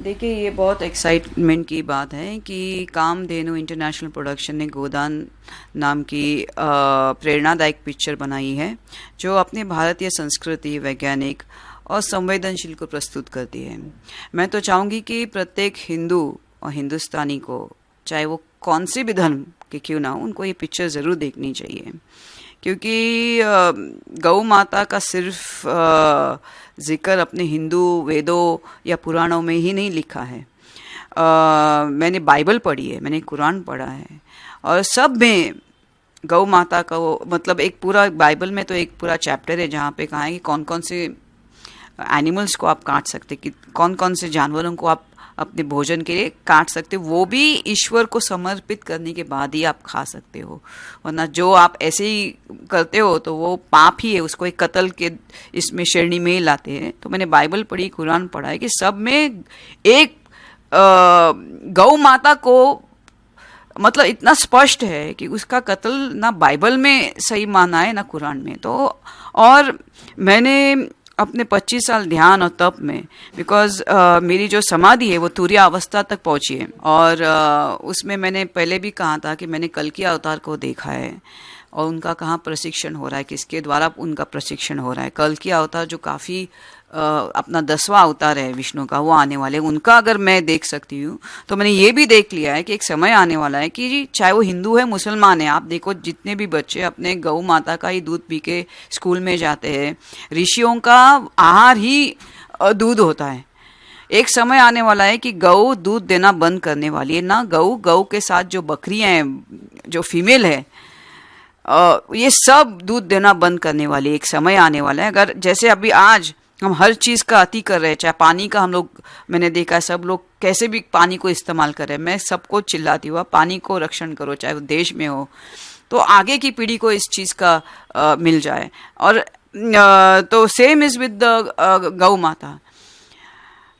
देखिए, ये बहुत एक्साइटमेंट की बात है कि कामधेनु इंटरनेशनल प्रोडक्शन ने गोदान नाम की प्रेरणादायक पिक्चर बनाई है, जो अपनी भारतीय संस्कृति, वैज्ञानिक और संवेदनशील को प्रस्तुत करती है। मैं तो चाहूँगी कि प्रत्येक हिंदू और हिंदुस्तानी को, चाहे वो कौन से भी धर्म के क्यों ना हो, उनको ये पिक्चर ज़रूर देखनी चाहिए। क्योंकि गौ माता का सिर्फ जिक्र अपने हिंदू वेदों या पुराणों में ही नहीं लिखा है। मैंने बाइबल पढ़ी है, मैंने कुरान पढ़ा है, और सब में गौ माता का वो मतलब एक पूरा बाइबल में तो एक पूरा चैप्टर है जहाँ पे कहा है कि कौन कौन से एनिमल्स को आप काट सकते, कि कौन कौन से जानवरों को आप अपने भोजन के लिए काट सकते हो, वो भी ईश्वर को समर्पित करने के बाद ही आप खा सकते हो। वरना जो आप ऐसे ही करते हो तो वो पाप ही है, उसको एक कत्ल के इसमें श्रेणी में ही लाते हैं। तो मैंने बाइबल पढ़ी, कुरान पढ़ा है कि सब में एक गौ माता को मतलब इतना स्पष्ट है कि उसका कत्ल ना बाइबल में सही माना है ना कुरान में। तो और मैंने अपने 25 साल ध्यान और तप में, बिकॉज मेरी जो समाधि है वो तुरीय अवस्था तक पहुंची है, और उसमें मैंने पहले भी कहा था कि मैंने कल्कि अवतार को देखा है और उनका कहाँ प्रशिक्षण हो रहा है, किसके द्वारा उनका प्रशिक्षण हो रहा है। कल्कि अवतार जो काफ़ी अपना 10वां अवतार है विष्णु का, वो आने वाले, उनका अगर मैं देख सकती हूँ तो मैंने ये भी देख लिया है कि एक समय आने वाला है कि चाहे वो हिंदू है मुसलमान है, आप देखो जितने भी बच्चे अपने गौ माता का ही दूध पी के स्कूल में जाते हैं, ऋषियों का आहार ही दूध होता है। एक समय आने वाला है कि गौ दूध देना बंद करने वाली है ना, गौ के साथ जो बकरियां हैं, जो फीमेल है, ये सब दूध देना बंद करने वाली है। एक समय आने वाला है, अगर जैसे अभी आज हम हर चीज़ का अति कर रहे हैं, चाहे पानी का, हम लोग मैंने देखा है सब लोग कैसे भी पानी को इस्तेमाल कर रहे हैं। मैं सबको चिल्लाती हुआ पानी को रक्षण करो, चाहे वो देश में हो, तो आगे की पीढ़ी को इस चीज़ का मिल जाए। और तो सेम इज़ विद द गौ माता।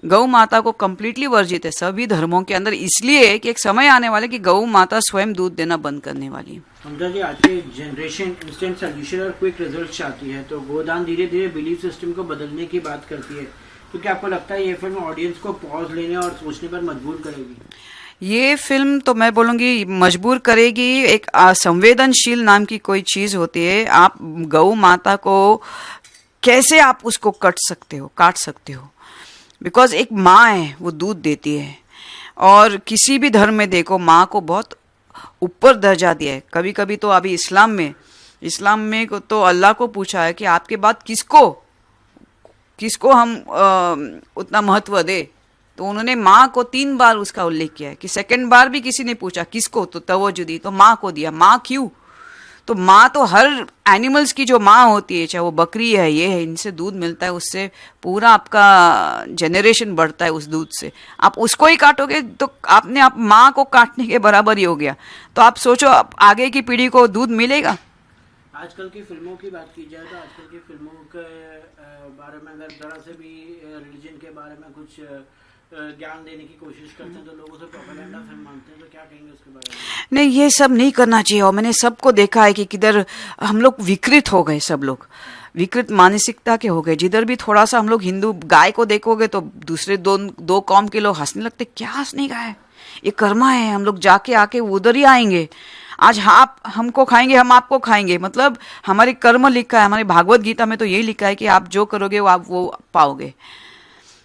गौ माता को कम्प्लीटली वर्जित है सभी धर्मों के अंदर, इसलिए कि एक समय आने वाला है कि गौ माता स्वयं दूध देना बंद करने वाली है। हमजा जी, आज की जनरेशन इंस्टेंट सोल्यूशन और क्विक रिजल्ट चाहती है, तो गोदान धीरे धीरे बिलीफ सिस्टम को बदलने की बात करती है। तो क्या आपको लगता है ये फिल्म ऑडियंस को पॉज लेने और सोचने पर मजबूर करेगी? ये फिल्म तो मैं बोलूँगी मजबूर करेगी। एक संवेदनशील नाम की कोई चीज़ होती है। आप गौ माता को कैसे आप उसको काट सकते हो, बिकॉज एक माँ है, वो दूध देती है, और किसी भी धर्म में देखो माँ को बहुत ऊपर दर्जा दिया है। कभी कभी तो अभी इस्लाम में को तो अल्लाह को पूछा है कि आपके बाद किसको हम उतना महत्व दे, तो उन्होंने माँ को 3 बार उसका उल्लेख किया है कि सेकंड बार भी किसी ने पूछा किसको, तो तवज्जो दी, तो माँ को दिया। माँ क्यों? तो माँ तो हर एनिमल्स की जो माँ होती है, चाहे वो बकरी है, ये है, इनसे दूध मिलता है, उससे पूरा आपका जनरेशन बढ़ता है उस दूध से। आप उसको ही काटोगे तो आपने आप माँ को काटने के बराबर ही हो गया। तो आप सोचो आप आगे की पीढ़ी को दूध मिलेगा। आजकल की फिल्मों की बात की जाए तो आजकल की फिल्मों के बारे में अगर जरा से भी रिलीजन के बारे में कुछ ज्ञान देने की कोशिश करते हैं तो लोगों से प्रोपेगेंडा फिल्म मानते हैं, तो क्या कहेंगे उसके बारे में? नहीं, ये सब नहीं करना चाहिए। और मैंने सबको देखा है कि किधर हम लोग विकृत हो गए, सब लोग विकृत मानसिकता के हो गए। जिधर भी थोड़ा सा हम लोग हिंदू गाय को देखोगे तो दूसरे दो कौम के लोग हंसने लगते, क्या हंसने का है, ये कर्मा है, हम लोग जाके आके उधर ही आएंगे, आज आप हमको खाएंगे, हम आपको खाएंगे। मतलब हमारे कर्म लिखा है, हमारे भागवत गीता में तो यही लिखा है कि आप जो करोगे वो आप वो पाओगे।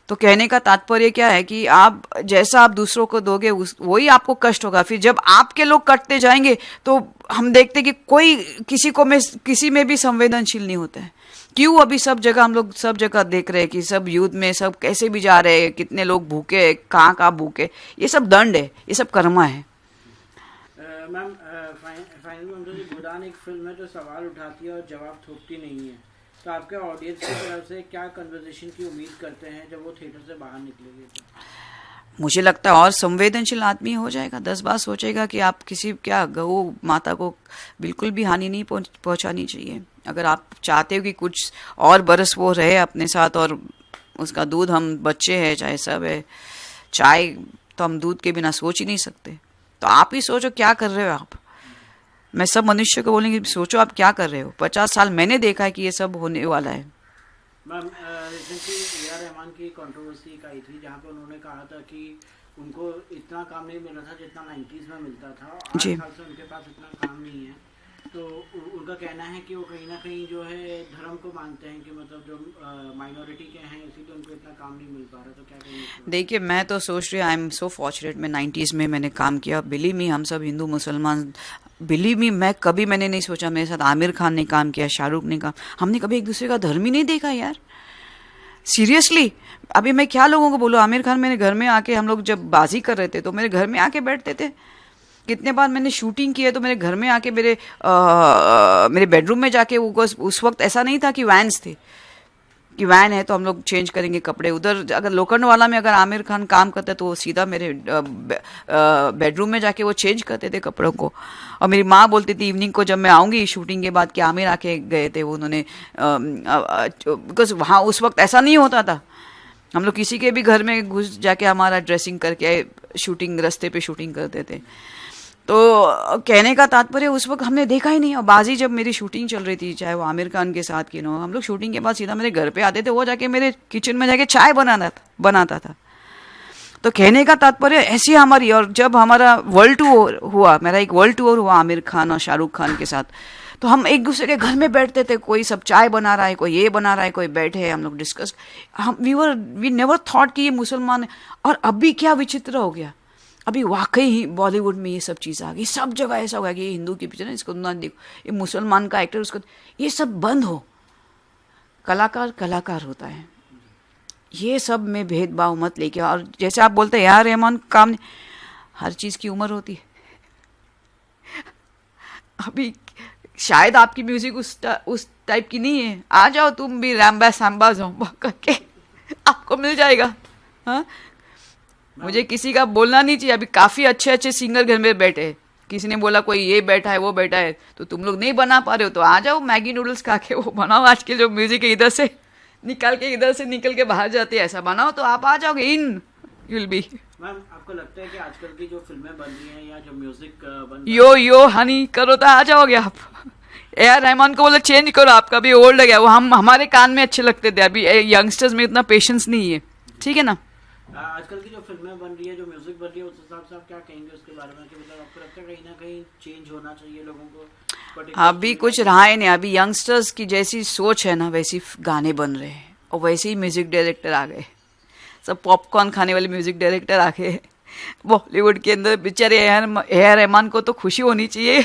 तो कहने का तात्पर्य क्या है कि आप जैसा आप दूसरों को दोगे वही आपको कष्ट होगा। फिर जब आपके लोग कटते जाएंगे तो हम देखते कि कोई किसी में भी संवेदनशील नहीं होता है। क्यों? अभी सब जगह हम लोग सब जगह देख रहे हैं कि सब युद्ध में सब कैसे भी जा रहे हैं, कितने लोग भूखे, कहाँ भूखे। ये सब दंड है, ये सब कर्मा है। मैम, फाइनली गोदान एक फिल्म है जो सवाल उठाती है और जवाब थोपती नहीं है, तो आपके ऑडियंस की तरफ से क्या कन्वर्सेशन की उम्मीद करते हैं जब वो थिएटर से बाहर निकलेंगे? तो मुझे लगता है और संवेदनशील आदमी हो जाएगा, 10 बार सोचेगा कि आप क्या गौ माता को बिल्कुल भी हानि नहीं पहुंचानी चाहिए। अगर आप चाहते हो कि कुछ और बरस वो रहे अपने साथ, और उसका दूध, हम बच्चे हैं चाहे सब है, चाय तो हम दूध के बिना सोच ही नहीं सकते। तो आप ही सोचो क्या कर रहे हो आप। मैं सब मनुष्य को बोलेंगे सोचो आप क्या कर रहे हो। 50 साल मैंने देखा है कि ये सब होने वाला है। Ma'am recently A R Rahman की कंट्रोवर्सी आई थी जहाँ पे उन्होंने कहा था कि उनको इतना काम नहीं मिल रहा था जितना 90s में मिलता था, 8 साल से उनके पास इतना काम नहीं है। तो उनका कहना है कि वो कहीं ना कहीं जो है धर्म को मानते हैं कि मतलब जो माइनॉरिटी के हैं इसीलिए उनको इतना काम नहीं मिल पा रहा। तो क्या कहेंगे? देखिए, मैं तो सोच रही हूँ, आई एम सो फॉर्चुनेट, मैं 90s में मैंने काम किया। बिलीव मी, हम सब हिंदू मुसलमान, बिलीव मी, मैंने नहीं सोचा मेरे साथ आमिर खान ने काम किया, शाहरुख ने काम, हमने कभी एक दूसरे का धर्म ही नहीं देखा यार, सीरियसली। अभी मैं क्या लोगों को बोलूँ, आमिर खान मेरे घर में आके, हम लोग जब बाजी कर रहे थे तो मेरे घर में आके बैठते थे। कितने बार मैंने शूटिंग की है तो मेरे घर में आके मेरे बेडरूम में जाके, वो उस वक्त ऐसा नहीं था कि वैन्स थे, कि वैन है तो हम लोग चेंज करेंगे कपड़े। उधर अगर लोखंड वाला में अगर आमिर खान काम करते तो वो सीधा मेरे बेडरूम में जाके वो चेंज करते थे कपड़ों को। और मेरी माँ बोलती थी इवनिंग को जब मैं आऊँगी शूटिंग के बाद कि आमिर आके गए थे वो, उन्होंने, बिकॉज वहाँ उस वक्त ऐसा नहीं होता था। हम लोग किसी के भी घर में घुस जाके हमारा ड्रेसिंग करके शूटिंग, रास्ते पे शूटिंग करते थे। तो कहने का तात्पर्य, उस वक्त हमने देखा ही नहीं। और बाजी जब मेरी शूटिंग चल रही थी, चाहे वो आमिर खान के साथ की नो, हम लोग शूटिंग के बाद सीधा मेरे घर पे आते थे, वो जाके मेरे किचन में जाके चाय बनाता था। तो कहने का तात्पर्य ऐसी हमारी। और जब हमारा वर्ल्ड टूर हुआ, मेरा एक वर्ल्ड टूर हुआ आमिर खान और शाहरुख खान के साथ, तो हम एक दूसरे के घर में बैठते थे, कोई सब चाय बना रहा है, कोई ये बना रहा है, कोई बैठे हैं, हम लोग डिस्कस, वी नेवर थॉट कि ये मुसलमान है। और अभी क्या विचित्र हो गया, अभी वाकई ही बॉलीवुड में ये सब चीज़ आ गई, सब जगह ऐसा हो गया कि ये हिंदू की पिक्चर है, इसको ना देखो, ये मुसलमान का एक्टर, उसको, ये सब बंद हो। कलाकार कलाकार होता है, ये सब में भेदभाव मत लेके। और जैसे आप बोलते हैं यार रहमान काम नहीं, हर चीज़ की उम्र होती है। अभी शायद आपकी म्यूजिक उस टाइप की नहीं है, आ जाओ तुम भी रैम्बा सैम्बा जोम्बा करके, आपको मिल जाएगा। हाँ, मुझे किसी का बोलना नहीं चाहिए। अभी काफ़ी अच्छे अच्छे सिंगर घर में बैठे हैं, किसी ने बोला कोई ये बैठा है वो बैठा है, तो तुम लोग नहीं बना पा रहे हो तो आ जाओ, मैगी नूडल्स खा के वो बनाओ। आज के जो म्यूजिक है इधर से निकल के बाहर जाते हैं, ऐसा बनाओ तो आप आ जाओगे इन, यूल बी। मैम आपको लगता है कि आजकल की जो फिल्में बन रही हैं या जो म्यूजिक बन यो हनी करो तो आ जाओगे आप। ए आर रहमान को बोले चेंज करो, आपका भी ओल्ड हो गया, वो हमारे कान में अच्छे लगते थे, अभी यंगस्टर्स में इतना पेशेंस नहीं है, ठीक है ना। आजकल की जो फिल्में बन रही है, जो म्यूजिक बन रही है, उस हिसाब से आप क्या कहेंगे उसके बारे में? कि मतलब आपको लगता है कहीं ना कहीं चेंज होना चाहिए लोगों को? अभी कुछ रहा ही नहीं, अभी यंगस्टर्स की जैसी सोच है ना वैसी गाने बन रहे हैं, और वैसे ही म्यूजिक डायरेक्टर आ गए, सब पॉपकॉर्न खाने वाले म्यूजिक डायरेक्टर आ गए बॉलीवुड के अंदर। बेचारे ए आर रहमान को तो खुशी होनी चाहिए,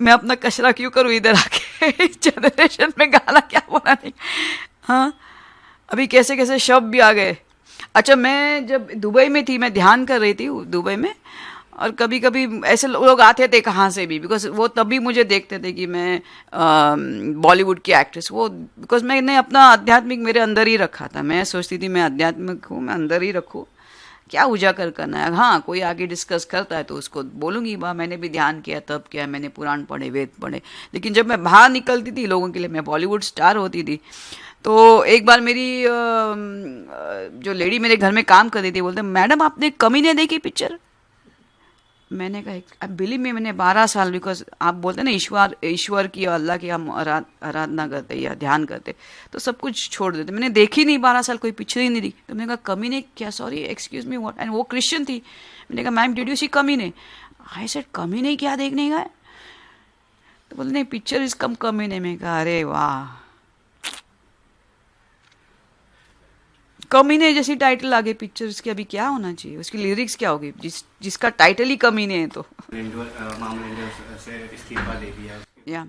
मैं अपना कचरा क्यों करूँ इधर आके, इस जनरेशन में गाना क्या बनाने। हाँ, अभी कैसे कैसे शब्द भी आ गए। अच्छा, मैं जब दुबई में थी, मैं ध्यान कर रही थी दुबई में, और कभी कभी ऐसे लोग आते थे कहाँ से भी, बिकॉज वो तभी मुझे देखते थे कि मैं बॉलीवुड की एक्ट्रेस, वो बिकॉज मैंने अपना आध्यात्मिक मेरे अंदर ही रखा था। मैं सोचती थी मैं आध्यात्मिक हूँ, मैं अंदर ही रखूँ, क्या उजागर करना है। हाँ, कोई आगे डिस्कस करता है तो उसको बोलूँगी, वाह मैंने भी ध्यान किया, तब किया, मैंने पुराण पढ़े, वेद पढ़े। लेकिन जब मैं बाहर निकलती थी लोगों के लिए, मैं बॉलीवुड स्टार होती थी, तो एक बार मेरी जो लेडी मेरे घर में काम कर रही थी बोलते, मैडम आपने कमीने देखी पिक्चर? मैंने कहा बिलीव में, मैंने 12 साल, बिकॉज आप बोलते हैं ना ईश्वर की और अल्लाह की हम आराधना करते या ध्यान करते तो सब कुछ छोड़ देते। मैंने देखी नहीं 12 साल, कोई पिक्चर ही नहीं देखी। तो मैंने कहा कमीने क्या, sorry excuse me what, and वो क्रिश्चियन थी। मैंने कहा मैम डिड यू सी कमीने? आई सेड कमीने क्या देखने का है? तो बोलते नहीं पिक्चर इज कम कमीने में। कहा अरे वाह, कमीने जैसी टाइटल आ गई पिक्चर, इसकी अभी क्या होना चाहिए, उसकी लिरिक्स क्या होगी जिसका टाइटल ही कमीने है। तो से इस्तीफा दे दिया। या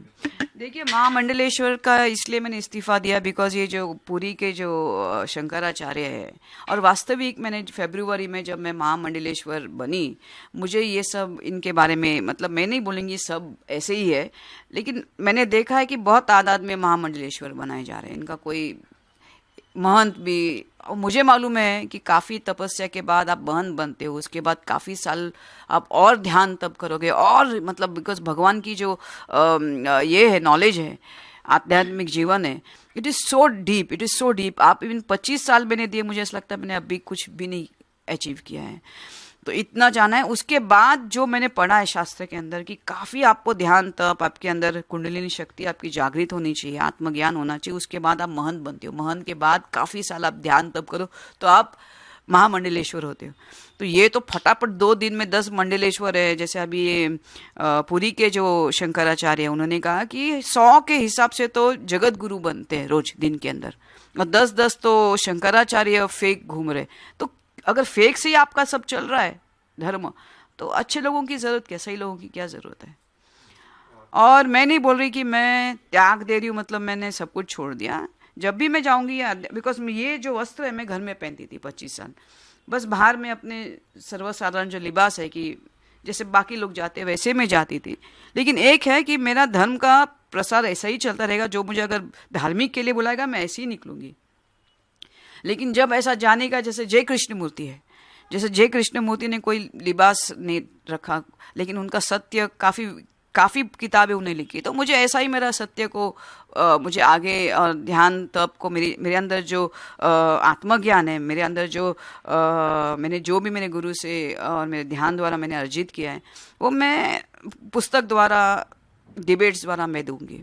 देखिए, महामंडलेश्वर का इसलिए मैंने इस्तीफा दिया बिकॉज ये जो पुरी के जो शंकराचार्य है, और वास्तविक मैंने फरवरी में जब मैं महामंडलेश्वर बनी, मुझे ये सब इनके बारे में, मतलब मैं नहीं बोलूँगी सब ऐसे ही है, लेकिन मैंने देखा है कि बहुत तादाद में महामंडलेश्वर बनाए जा रहे हैं। इनका कोई महंत भी, और मुझे मालूम है कि काफ़ी तपस्या के बाद आप महंत बनते हो, उसके बाद काफ़ी साल आप और ध्यान तब करोगे, और मतलब बिकॉज भगवान की जो ये है नॉलेज है, आध्यात्मिक जीवन है, it is so deep, it is so deep. आप इवन 25 साल मैंने दिए, मुझे ऐसा लगता है मैंने अभी कुछ भी नहीं अचीव किया है। तो इतना जाना है। उसके बाद जो मैंने पढ़ा है शास्त्र के अंदर कि काफ़ी आपको ध्यान तप, आपके अंदर कुंडलिनी शक्ति आपकी जागृत होनी चाहिए, आत्मज्ञान होना चाहिए, उसके बाद आप महंत बनते हो। महंत के बाद काफ़ी साल आप ध्यान तप करो तो आप महामंडलेश्वर होते हो। तो ये तो फटाफट 2 दिन में 10 मंडलेश्वर है। जैसे अभी ये पुरी के जो शंकराचार्य हैं उन्होंने कहा कि 100 के हिसाब से तो जगत गुरु बनते हैं रोज दिन के अंदर, और 10-10 तो शंकराचार्य फेक घूम रहे। तो अगर फेक से ही आपका सब चल रहा है धर्म, तो अच्छे लोगों की ज़रूरत क्या, सही लोगों की क्या ज़रूरत है। और मैं नहीं बोल रही कि मैं त्याग दे रही हूँ, मतलब मैंने सब कुछ छोड़ दिया। जब भी मैं जाऊंगी, बिकॉज ये जो वस्त्र है मैं घर में पहनती थी 25 साल, बस बाहर में अपने सर्वसाधारण जो लिबास है कि जैसे बाकी लोग जाते हैं वैसे मैं जाती थी। लेकिन एक है कि मेरा धर्म का प्रसार ऐसा ही चलता रहेगा। जो मुझे अगर धार्मिक के लिए बुलाएगा मैं ऐसे ही निकलूंगी। लेकिन जब ऐसा जाने का, जैसे जय कृष्ण मूर्ति है, जैसे जय कृष्ण मूर्ति ने कोई लिबास नहीं रखा, लेकिन उनका सत्य काफ़ी किताबें उन्हें लिखी। तो मुझे ऐसा ही मेरा सत्य को मुझे आगे ध्यान तप को मेरे अंदर जो आत्मज्ञान है, मेरे अंदर जो मैंने जो भी मेरे गुरु से और मेरे ध्यान द्वारा मैंने अर्जित किया है, वो मैं पुस्तक द्वारा, डिबेट्स द्वारा मैं दूंगी।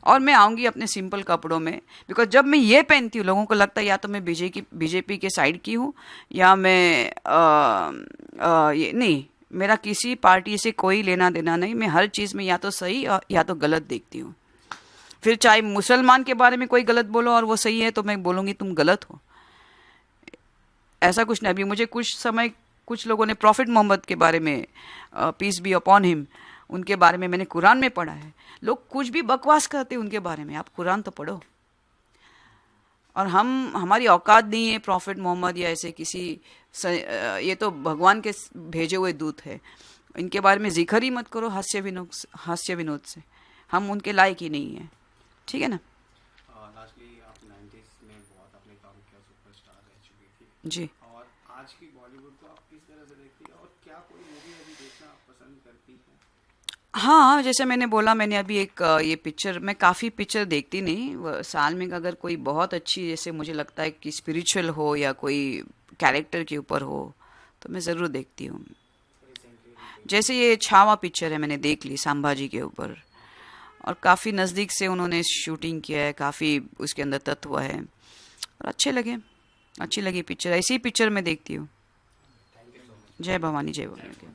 और मैं आऊँगी अपने सिंपल कपड़ों में, बिकॉज जब मैं ये पहनती हूँ लोगों को लगता है या तो मैं बीजेपी के साइड की हूँ या मैं ये नहीं, मेरा किसी पार्टी से कोई लेना देना नहीं। मैं हर चीज़ में या तो सही या तो गलत देखती हूँ। फिर चाहे मुसलमान के बारे में कोई गलत बोलो और वो सही है तो मैं बोलूँगी तुम गलत हो, ऐसा कुछ नहीं। अभी मुझे कुछ समय कुछ लोगों ने प्रॉफिट मोहम्मद के बारे में, पीस बी अपॉन हिम, उनके बारे में मैंने कुरान में पढ़ा है। लोग कुछ भी बकवास करते हैं उनके बारे में, आप कुरान तो पढ़ो। और हमारी औकात नहीं है प्रॉफिट मोहम्मद या ऐसे किसी ये तो भगवान के भेजे हुए दूत है, इनके बारे में जिक्र ही मत करो हास्य विनोद से। हम उनके लायक ही नहीं है, ठीक है ना। लास्टली आप 90s में बहुत आपने काम किया, सुपरस्टार रह चुकी थी जी। और आज की बॉलीवुड को आप किस तरह से देखती हैं और क्या कोई मूवी अभी देखना आप पसंद करती हैं? हाँ, जैसे मैंने बोला, मैंने अभी एक ये पिक्चर, मैं काफ़ी पिक्चर देखती नहीं, साल में अगर कोई बहुत अच्छी, जैसे मुझे लगता है कि स्पिरिचुअल हो या कोई कैरेक्टर के ऊपर हो तो मैं ज़रूर देखती हूँ। जैसे ये छावा पिक्चर है, मैंने देख ली संभाजी के ऊपर, और काफ़ी नज़दीक से उन्होंने शूटिंग किया है, काफ़ी उसके अंदर तत्व है और अच्छी लगी पिक्चर। ऐसी पिक्चर मैं देखती हूँ। जय भवानी, जय भवानी।